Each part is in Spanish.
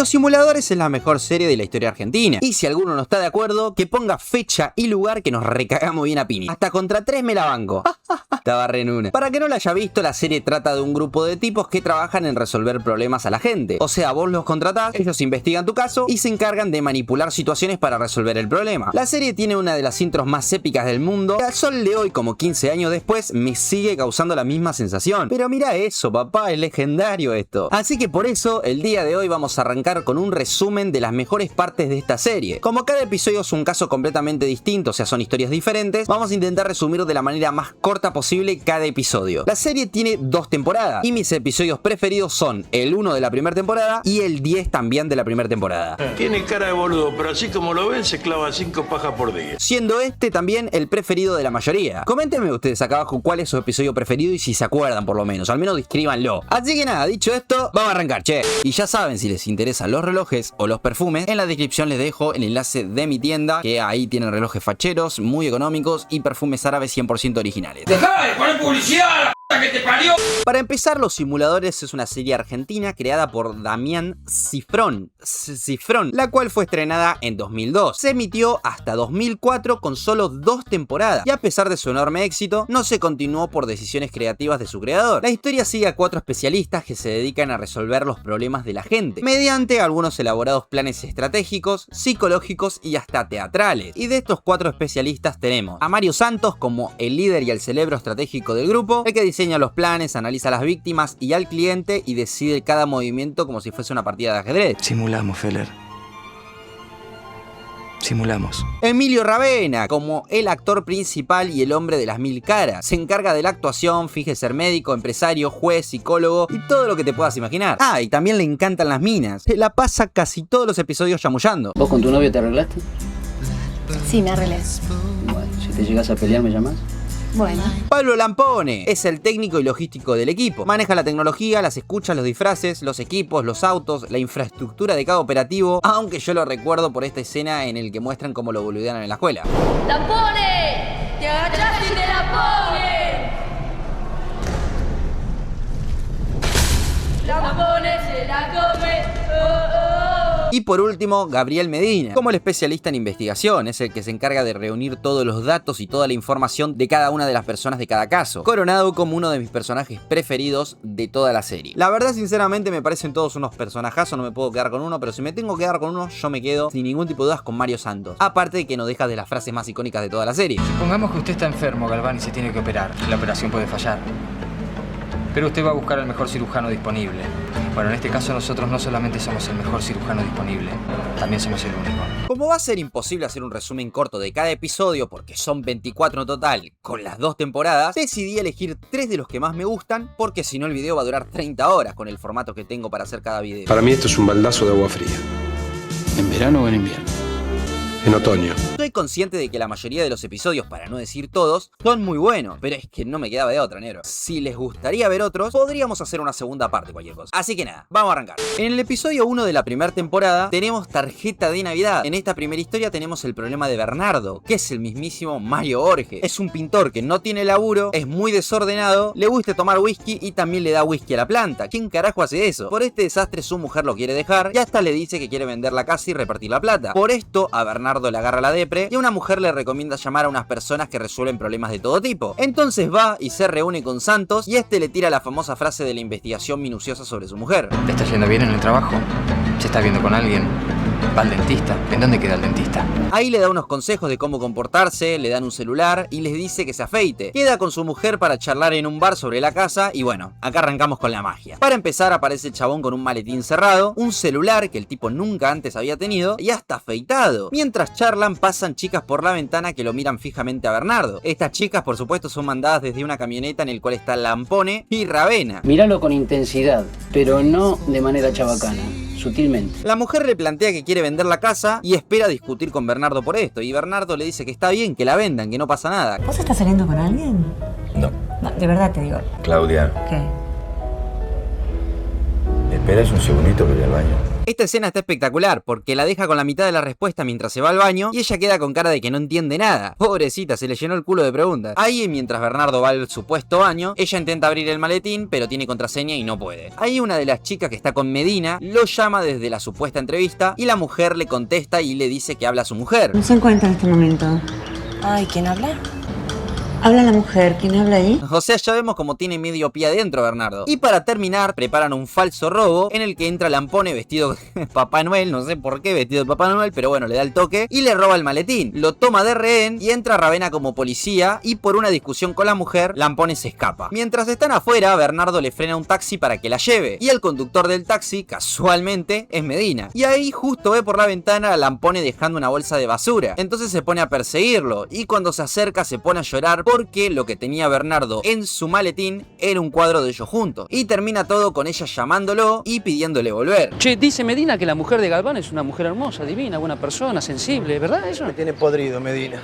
Los Simuladores es la mejor serie de la historia argentina. Y si alguno no está de acuerdo, que ponga fecha y lugar que nos recagamos bien a piña. Hasta contra 3 me la banco. Estaba re en una. Para que no la haya visto, la serie trata de un grupo de tipos que trabajan en resolver problemas a la gente. O sea, vos los contratás, ellos investigan tu caso y se encargan de manipular situaciones para resolver el problema. La serie tiene una de las intros más épicas del mundo y al sol de hoy, como 15 años después, me sigue causando la misma sensación. Pero mira eso, papá, es legendario esto. Así que por eso, el día de hoy vamos a arrancar con un resumen de las mejores partes de esta serie. Como cada episodio es un caso completamente distinto, o sea, son historias diferentes, vamos a intentar resumir de la manera más corta posible cada episodio. La serie tiene 2 temporadas y mis episodios preferidos son el 1 de la primera temporada y el 10 también de la primera temporada. Tiene cara de boludo, pero así como lo ven, se clava 5 pajas por día. Siendo este también el preferido de la mayoría. Coméntenme ustedes acá abajo cuál es su episodio preferido y si se acuerdan por lo menos, al menos descríbanlo. Así que nada, dicho esto, vamos a arrancar, che. Y ya saben, si les interesan los relojes o los perfumes, en la descripción les dejo el enlace de mi tienda, que ahí tienen relojes facheros, muy económicos y perfumes árabes 100% originales. ¡Dejá de poner publicidad, la p*** que te parió! Para empezar, Los Simuladores es una serie argentina creada por Damián Cifrón, la cual fue estrenada en 2002. Se emitió hasta 2004 con solo 2 temporadas y a pesar de su enorme éxito, no se continuó por decisiones creativas de su creador. La historia sigue a 4 especialistas que se dedican a resolver los problemas de la gente, mediante algunos elaborados planes estratégicos, psicológicos y hasta teatrales. Y de estos 4 especialistas tenemos a Mario Santos como el líder y el cerebro estratégico del grupo, el que diseña los planes, analiza a las víctimas y al cliente y decide cada movimiento como si fuese una partida de ajedrez. Simulamos, Feller. Simulamos. Emilio Ravena, como el actor principal y el hombre de las 1000 caras. Se encarga de la actuación, finge ser médico, empresario, juez, psicólogo y todo lo que te puedas imaginar. Ah, y también le encantan las minas. Se la pasa casi todos los episodios chamullando. ¿Vos con tu novio te arreglaste? Sí, me arreglé. Bueno, si te llegas a pelear, ¿me llamás? Bueno. Pablo Lampone es el técnico y logístico del equipo. Maneja la tecnología, las escuchas, los disfraces, los equipos, los autos, la infraestructura de cada operativo, aunque yo lo recuerdo por esta escena en el que muestran cómo lo boludean en la escuela. ¡Lampone! ¡Te agachás y te la ponen! Lampone se la come. Y por último, Gabriel Medina, como el especialista en investigación, es el que se encarga de reunir todos los datos y toda la información de cada una de las personas de cada caso, coronado como uno de mis personajes preferidos de toda la serie. La verdad, sinceramente, me parecen todos unos personajazos, no me puedo quedar con uno, pero si me tengo que quedar con uno, yo me quedo sin ningún tipo de dudas con Mario Santos. Aparte de que no deja de las frases más icónicas de toda la serie. Supongamos que usted está enfermo, Galván, y se tiene que operar. La operación puede fallar. Pero usted va a buscar al mejor cirujano disponible. Bueno, en este caso nosotros no solamente somos el mejor cirujano disponible, también somos el único. Como va a ser imposible hacer un resumen corto de cada episodio, porque son 24 en total, con las 2 temporadas, decidí elegir 3 de los que más me gustan, porque si no el video va a durar 30 horas con el formato que tengo para hacer cada video. Para mí esto es un baldazo de agua fría. ¿En verano o en invierno? En otoño. Soy consciente de que la mayoría de los episodios, para no decir todos, son muy buenos, pero es que no me quedaba de otra, negro. Si les gustaría ver otros, podríamos hacer una segunda parte, cualquier cosa. Así que nada, vamos a arrancar. En el episodio 1 de la primera temporada tenemos tarjeta de Navidad. En esta primera historia tenemos el problema de Bernardo, que es el mismísimo Mario Borges. Es un pintor que no tiene laburo, es muy desordenado, le gusta tomar whisky y también le da whisky a la planta. ¿Quién carajo hace eso? Por este desastre su mujer lo quiere dejar y hasta le dice que quiere vender la casa y repartir la plata. Por esto a Bernardo le agarra la depre y a una mujer le recomienda llamar a unas personas que resuelven problemas de todo tipo. Entonces va y se reúne con Santos y este le tira la famosa frase de la investigación minuciosa sobre su mujer. ¿Te está yendo bien en el trabajo? ¿Se está viendo con alguien? ¿Va al dentista? ¿En dónde queda el dentista? Ahí le da unos consejos de cómo comportarse, le dan un celular y les dice que se afeite. Queda con su mujer para charlar en un bar sobre la casa y bueno, acá arrancamos con la magia. Para empezar aparece el chabón con un maletín cerrado, un celular que el tipo nunca antes había tenido y hasta afeitado. Mientras charlan pasan chicas por la ventana que lo miran fijamente a Bernardo. Estas chicas por supuesto son mandadas desde una camioneta en el cual está Lampone y Ravena. Míralo con intensidad, pero no de manera chabacana. Sutilmente. La mujer le plantea que quiere vender la casa y espera discutir con Bernardo por esto. Y Bernardo le dice que está bien, que la vendan, que no pasa nada. ¿Vos estás saliendo con alguien? No. No, de verdad te digo. Claudia, ¿Qué? ¿me esperas un segundito que voy al baño? Esta escena está espectacular porque la deja con la mitad de la respuesta mientras se va al baño y ella queda con cara de que no entiende nada. Pobrecita, se le llenó el culo de preguntas. Ahí, mientras Bernardo va al supuesto baño, ella intenta abrir el maletín pero tiene contraseña y no puede. Ahí una de las chicas que está con Medina lo llama desde la supuesta entrevista y la mujer le contesta y le dice que habla a su mujer. No se encuentra en este momento. Ay, ¿quién habla? Habla la mujer. ¿Quién habla ahí? O sea, ya vemos como tiene medio pie adentro Bernardo. Y para terminar, preparan un falso robo en el que entra Lampone vestido de Papá Noel, no sé por qué vestido de Papá Noel, pero bueno, le da el toque y le roba el maletín. Lo toma de rehén y entra Ravenna como policía y por una discusión con la mujer, Lampone se escapa. Mientras están afuera, Bernardo le frena un taxi para que la lleve y el conductor del taxi, casualmente, es Medina. Y ahí justo ve por la ventana a Lampone dejando una bolsa de basura. Entonces se pone a perseguirlo y cuando se acerca se pone a llorar porque lo que tenía Bernardo en su maletín era un cuadro de ellos juntos. Y termina todo con ella llamándolo y pidiéndole volver. Che, dice Medina que la mujer de Galván es una mujer hermosa, divina, buena persona, sensible, ¿verdad eso? Me tiene podrido, Medina.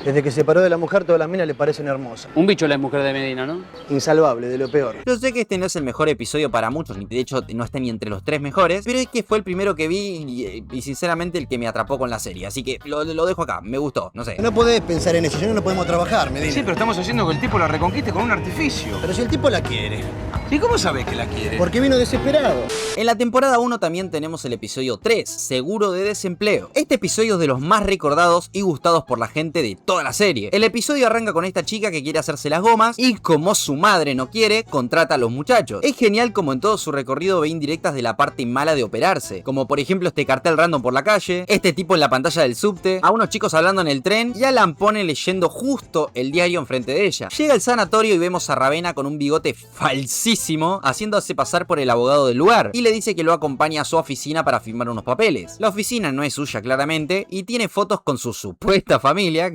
Desde que se separó de la mujer, todas las minas le parecen hermosas. Un bicho la mujer de Medina, ¿no? Insalvable, de lo peor. Yo sé que este no es el mejor episodio para muchos, de hecho no está ni entre los 3 mejores, pero es que fue el primero que vi y sinceramente el que me atrapó con la serie, así que lo dejo acá, me gustó, no sé. No podés pensar en eso, ya no podemos trabajar, Medina. Sí, pero estamos haciendo que el tipo la reconquiste con un artificio. Pero si el tipo la quiere. ¿Y cómo sabes que la quiere? Porque vino desesperado. En la temporada 1 también tenemos el episodio 3, Seguro de Desempleo. Este episodio es de los más recordados y gustados por la gente de toda la serie. El episodio arranca con esta chica que quiere hacerse las gomas y como su madre no quiere, contrata a los muchachos. Es genial como en todo su recorrido ve indirectas de la parte mala de operarse, como por ejemplo este cartel random por la calle, este tipo en la pantalla del subte, a unos chicos hablando en el tren y a Lampone leyendo justo el diario enfrente de ella. Llega al sanatorio y vemos a Ravenna con un bigote falsísimo haciéndose pasar por el abogado del lugar y le dice que lo acompaña a su oficina para firmar unos papeles. La oficina no es suya claramente y tiene fotos con su supuesta familia.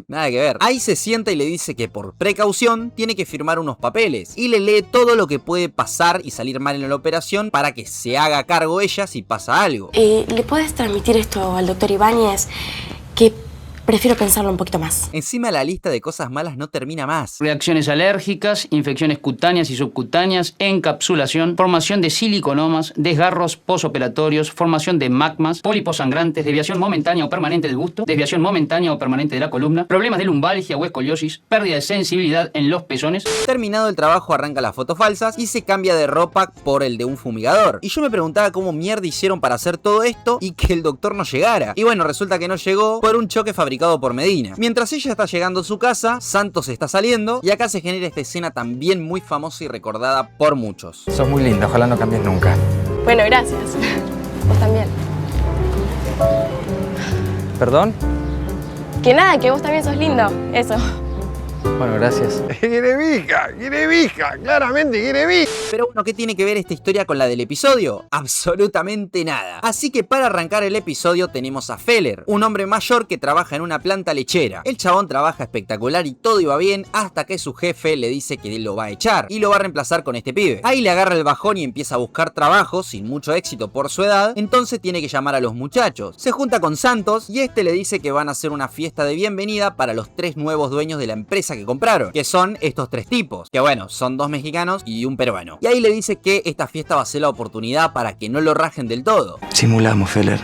Nada que ver. Ahí se sienta y le dice que por precaución tiene que firmar unos papeles y le lee todo lo que puede pasar y salir mal en la operación para que se haga cargo ella si pasa algo. ¿Le puedes transmitir esto al doctor Ibáñez? Que prefiero pensarlo un poquito más. Encima la lista de cosas malas no termina más. Reacciones alérgicas, infecciones cutáneas y subcutáneas, encapsulación, formación de siliconomas, desgarros posoperatorios, formación de magmas, pólipos sangrantes, desviación momentánea o permanente del busto, desviación momentánea o permanente de la columna, problemas de lumbalgia o escoliosis, pérdida de sensibilidad en los pezones. Terminado el trabajo arranca las fotos falsas y se cambia de ropa por el de un fumigador. Y yo me preguntaba cómo mierda hicieron para hacer todo esto y que el doctor no llegara. Y bueno, resulta que no llegó por un choque fabricado por Medina. Mientras ella está llegando a su casa, Santos está saliendo y acá se genera esta escena también muy famosa y recordada por muchos. Sos muy linda, ojalá no cambies nunca. Bueno, gracias. Vos también. ¿Perdón? Que nada, que vos también sos lindo. Eso. Bueno, gracias. Quiere vija, claramente quiere vija. Pero bueno, ¿qué tiene que ver esta historia con la del episodio? Absolutamente nada. Así que para arrancar el episodio tenemos a Feller, un hombre mayor que trabaja en una planta lechera. El chabón trabaja espectacular y todo iba bien hasta que su jefe le dice que lo va a echar y lo va a reemplazar con este pibe. Ahí le agarra el bajón y empieza a buscar trabajo sin mucho éxito por su edad, entonces tiene que llamar a los muchachos. Se junta con Santos y este le dice que van a hacer una fiesta de bienvenida para los 3 nuevos dueños de la empresa que compraron, que son estos 3 tipos, que bueno, son 2 mexicanos y un peruano. Y ahí le dice que esta fiesta va a ser la oportunidad para que no lo rajen del todo. Simulamos, Feller.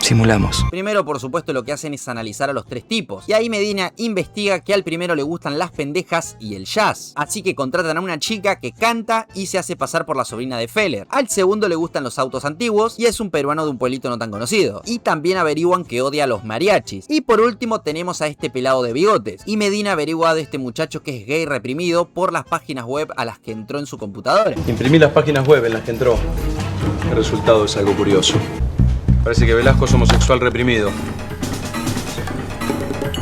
Simulamos. Primero, por supuesto, lo que hacen es analizar a los 3 tipos. Y ahí Medina investiga que al primero le gustan las pendejas y el jazz. Así que contratan a una chica que canta y se hace pasar por la sobrina de Feller. Al segundo le gustan los autos antiguos y es un peruano de un pueblito no tan conocido. Y también averiguan que odia a los mariachis. Y por último tenemos a este pelado de bigotes. Y Medina averigua de este muchacho que es gay reprimido por las páginas web a las que entró en su computadora. Imprimí las páginas web en las que entró. El resultado es algo curioso. Parece que Velasco es homosexual reprimido.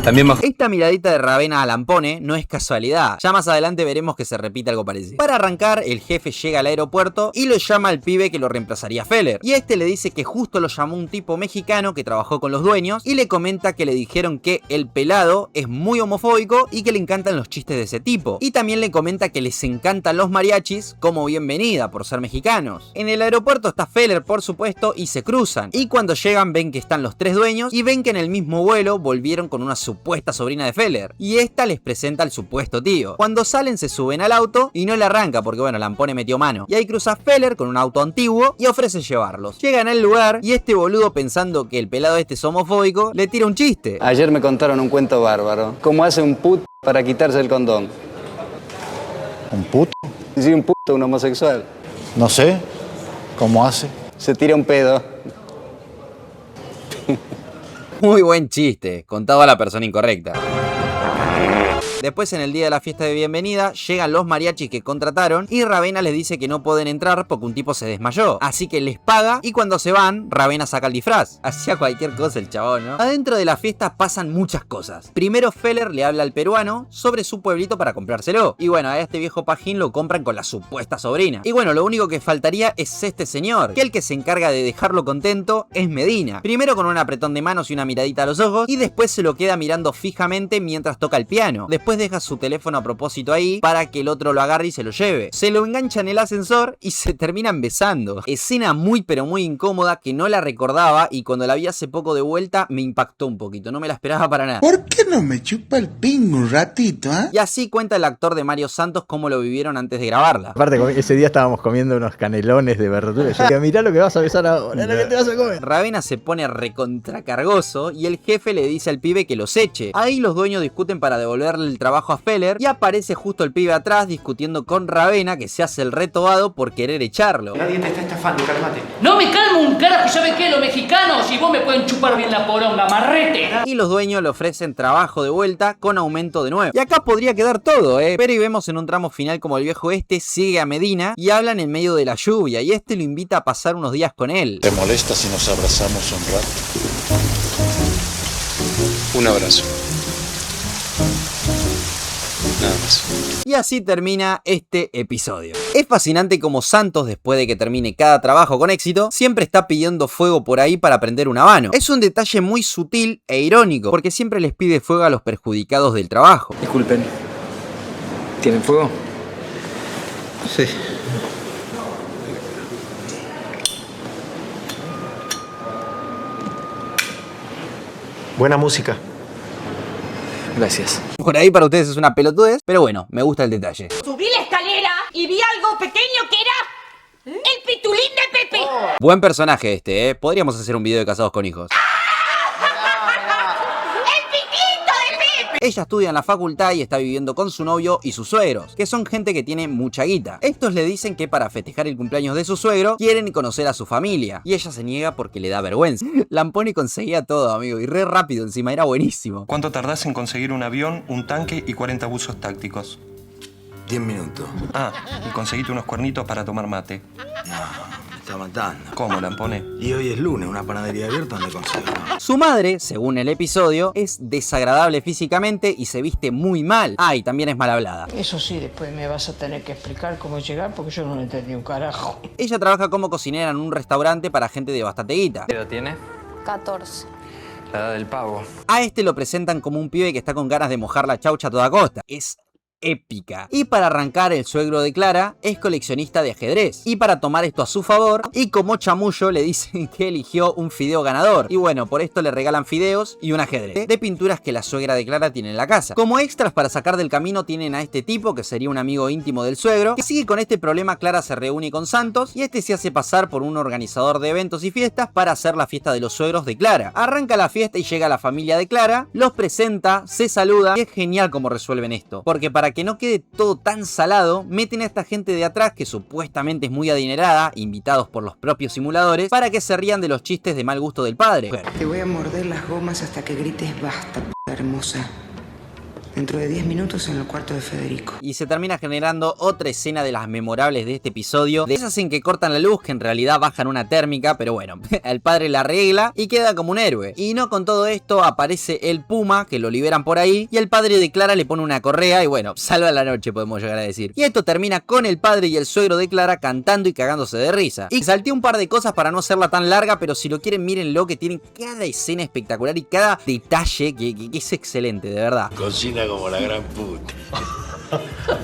También Esta miradita de Ravenna a Lampone no es casualidad. Ya más adelante veremos que se repite algo parecido. Para arrancar, el jefe llega al aeropuerto y lo llama al pibe que lo reemplazaría a Feller. Y este le dice que justo lo llamó un tipo mexicano que trabajó con los dueños y le comenta que le dijeron que el pelado es muy homofóbico y que le encantan los chistes de ese tipo. Y también le comenta que les encantan los mariachis como bienvenida por ser mexicanos. En el aeropuerto está Feller, por supuesto, y se cruzan. Y cuando llegan ven que están los 3 dueños y ven que en el mismo vuelo volvieron con una supuesta supuesta sobrina de Feller, y esta les presenta al supuesto tío. Cuando salen se suben al auto y no le arranca porque bueno, Lampone metió mano. Y ahí cruza Feller con un auto antiguo y ofrece llevarlos. Llegan al lugar y este boludo, pensando que el pelado este es homofóbico, le tira un chiste. Ayer me contaron un cuento bárbaro. ¿Cómo hace un puto para quitarse el condón? ¿Un puto? Sí, un puto, un homosexual. No sé. ¿Cómo hace? Se tira un pedo. Muy buen chiste, contado a la persona incorrecta. Después, en el día de la fiesta de bienvenida, llegan los mariachis que contrataron y Ravena les dice que no pueden entrar porque un tipo se desmayó. Así que les paga y cuando se van, Ravena saca el disfraz. Hacía cualquier cosa el chabón, ¿no? Adentro de la fiesta pasan muchas cosas. Primero, Feller le habla al peruano sobre su pueblito para comprárselo. Y bueno, a este viejo pajín lo compran con la supuesta sobrina. Y bueno, lo único que faltaría es este señor, que el que se encarga de dejarlo contento es Medina. Primero con un apretón de manos y una miradita a los ojos, y después se lo queda mirando fijamente mientras toca el piano. Después deja su teléfono a propósito ahí para que el otro lo agarre y se lo lleve. Se lo engancha en el ascensor y se terminan besando. Escena muy pero muy incómoda que no la recordaba y cuando la vi hace poco de vuelta me impactó un poquito, no me la esperaba para nada. ¿Por qué no me chupa el pingo un ratito, Y así cuenta el actor de Mario Santos cómo lo vivieron antes de grabarla. Aparte, ese día estábamos comiendo unos canelones de verdura. Yo dije, mirá lo que vas a besar ahora, lo que te vas a comer. Ravena se pone recontracargoso y el jefe le dice al pibe que los eche. Ahí los dueños discuten para devolverle el trabajo a Feller y aparece justo el pibe atrás discutiendo con Ravena, que se hace el retobado por querer echarlo. Nadie te está estafando, cálmate. No me calmo un carajo, ¿sabe qué? Los mexicanos, y vos me pueden chupar bien la poronga, marrete. Y los dueños le ofrecen trabajo de vuelta con aumento de nuevo. Y acá podría quedar todo, pero y vemos en un tramo final como el viejo este sigue a Medina y hablan en medio de la lluvia y este lo invita a pasar unos días con él. ¿Te molesta si nos abrazamos un rato? Un abrazo. Nada más. Y así termina este episodio. Es fascinante como Santos, después de que termine cada trabajo con éxito, siempre está pidiendo fuego por ahí para prender un habano. Es un detalle muy sutil e irónico, porque siempre les pide fuego a los perjudicados del trabajo. Disculpen, ¿tienen fuego? Sí. Buena música. Gracias. Por ahí para ustedes es una pelotudez, pero bueno, me gusta el detalle. Subí la escalera y vi algo pequeño que era el pitulín de Pepe. Buen personaje este, Podríamos hacer un video de Casados con Hijos. Ella estudia en la facultad y está viviendo con su novio y sus suegros, que son gente que tiene mucha guita. Estos le dicen que para festejar el cumpleaños de su suegro, quieren conocer a su familia. Y ella se niega porque le da vergüenza. Lampone conseguía todo, amigo, y re rápido encima, era buenísimo. ¿Cuánto tardás en conseguir un avión, un tanque y 40 buzos tácticos? 10 minutos. Ah, y conseguiste unos cuernitos para tomar mate. No, me está matando. ¿Cómo, Lampone? Y hoy es lunes, una panadería abierta donde consigo. Su madre, según el episodio, es desagradable físicamente y se viste muy mal. Ah, y también es mal hablada. Eso sí, después me vas a tener que explicar cómo llegar porque yo no le entendí un carajo. Ella trabaja como cocinera en un restaurante para gente de bastante guita. ¿Qué edad tiene? 14. La edad del pavo. A este lo presentan como un pibe que está con ganas de mojar la chaucha a toda costa. Es épica. Y para arrancar, el suegro de Clara es coleccionista de ajedrez. Y para tomar esto a su favor, y como chamullo le dicen que eligió un fideo ganador. Y bueno, por esto le regalan fideos y un ajedrez de pinturas que la suegra de Clara tiene en la casa. Como extras para sacar del camino tienen a este tipo, que sería un amigo íntimo del suegro, que sigue con este problema. Clara se reúne con Santos y este se hace pasar por un organizador de eventos y fiestas para hacer la fiesta de los suegros de Clara. Arranca la fiesta y llega la familia de Clara, los presenta, se saluda y es genial como resuelven esto, porque para que no quede todo tan salado, meten a esta gente de atrás que supuestamente es muy adinerada, invitados por los propios simuladores, para que se rían de los chistes de mal gusto del padre. Te voy a morder las gomas hasta que grites basta, p*** hermosa. Dentro de 10 minutos en el cuarto de Federico. Y se termina generando otra escena de las memorables de este episodio, de esas en que cortan la luz, que en realidad bajan una térmica, pero bueno, el padre la arregla y queda como un héroe. Y no con todo esto, aparece el Puma, que lo liberan por ahí, y el padre de Clara le pone una correa y bueno, salva la noche, podemos llegar a decir. Y esto termina con el padre y el suegro de Clara cantando y cagándose de risa. Y salté un par de cosas para no hacerla tan larga, pero si lo quieren mírenlo, que tienen cada escena espectacular y cada detalle que es excelente, de verdad. Cocina como la gran puta.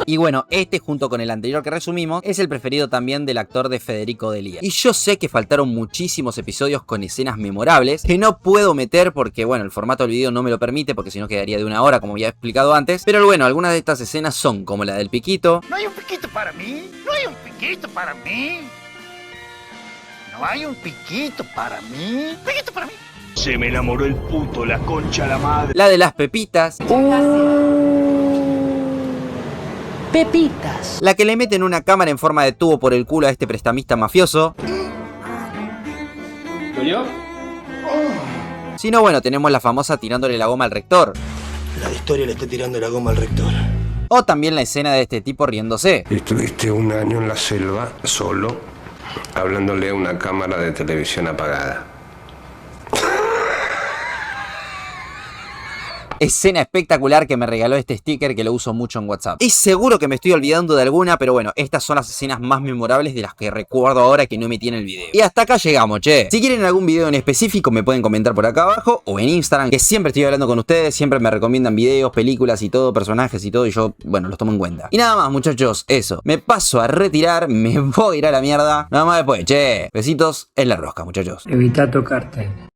Y bueno, este junto con el anterior que resumimos es el preferido también del actor de Federico De Lía. Y yo sé que faltaron muchísimos episodios con escenas memorables que no puedo meter porque bueno, el formato del video no me lo permite porque si no quedaría de 1 hora como ya he explicado antes. Pero bueno, algunas de estas escenas son como la del piquito. ¿No hay un piquito para mí? ¿No hay un piquito para mí? ¿No hay un piquito para mí? ¿Piquito para mí? Se me enamoró el puto, la concha, la madre. La de las pepitas. Pepitas. La que le meten una cámara en forma de tubo por el culo a este prestamista mafioso. ¿Dolió? Si no, bueno, tenemos la famosa tirándole la goma al rector. La historia le está tirando la goma al rector. O también la escena de este tipo riéndose. Estuviste 1 año en la selva, solo, hablándole a una cámara de televisión apagada. Escena espectacular que me regaló este sticker que lo uso mucho en WhatsApp. Y seguro que me estoy olvidando de alguna, pero bueno, estas son las escenas más memorables de las que recuerdo ahora que no metí en el video. Y hasta acá llegamos, che. Si quieren algún video en específico me pueden comentar por acá abajo o en Instagram, que siempre estoy hablando con ustedes, siempre me recomiendan videos, películas y todo, personajes y todo, y yo, bueno, los tomo en cuenta. Y nada más, muchachos, eso. Me paso a retirar, me voy a ir a la mierda. Nada más después, che. Besitos en la rosca, muchachos. Evita tocarte.